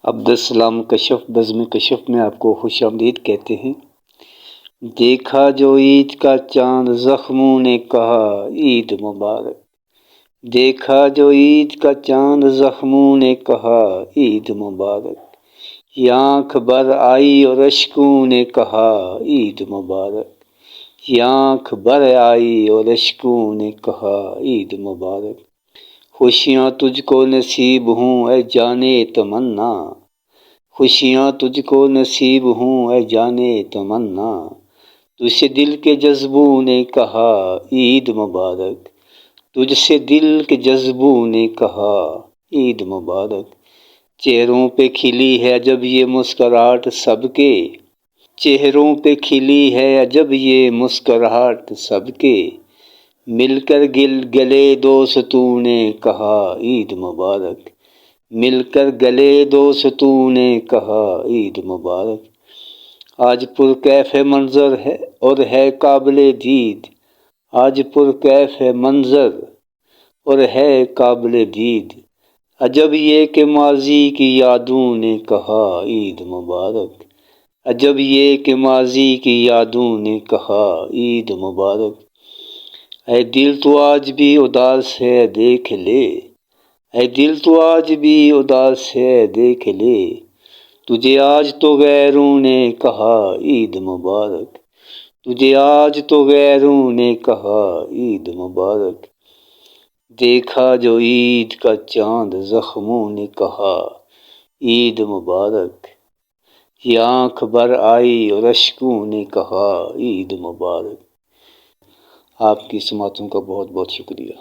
عبدالسلام کشف بزم کشف میں آپ کو خوش آمدید کہتے ہیں۔ دیکھا جو عید کا چاند زخموں نے کہا عید مبارک، دیکھا جو عید کا چاند زخموں نے کہا عید مبارک، یہ آنکھ بھر آئی اور اشکوں نے کہا عید مبارک، یہ آنکھ بھر آئی اور اشکوں نے کہا عید مبارک، خوشیاں تجھ کو نصیب ہوں اے جانے تمنا، خوشیاں تجھ کو نصیب ہوں اے جانے تمنا، تجھ سے دل کے جذبوں نے کہا عید مبارک، تجھ سے دل کے جذبوں نے کہا عید مبارک، چہروں پہ کھلی ہے جب یہ مسکراہٹ سب کے، چہروں پہ کھلی ہے جب یہ مسکراہٹ سب کے، مل کر گلے دوستوں نے کہا عید مبارک، مل کر گلے دوستوں نے کہا عید مبارک، آج پرکیف منظر ہے اور ہے قابل دید، آج پرکیف منظر اور ہے قابل دید، عجب یہ کہ ماضی کی یادوں نے کہا عید مبارک، عجب یہ کہ ماضی کی یادوں نے کہا عید مبارک، اے دل تو آج بھی اداس ہے دیکھ لے، اے دل تو آج بھی اداس ہے دیکھ لے، تجھے آج تو غیروں نے کہا عید مبارک، تجھے آج تو غیروں نے کہا عید مبارک، دیکھا جو عید کا چاند زخموں نے کہا عید مبارک، یہ آنکھ بھر آئی اور اشکوں نے کہا عید مبارک۔ آپ کی سماعتوں کا بہت بہت شکریہ۔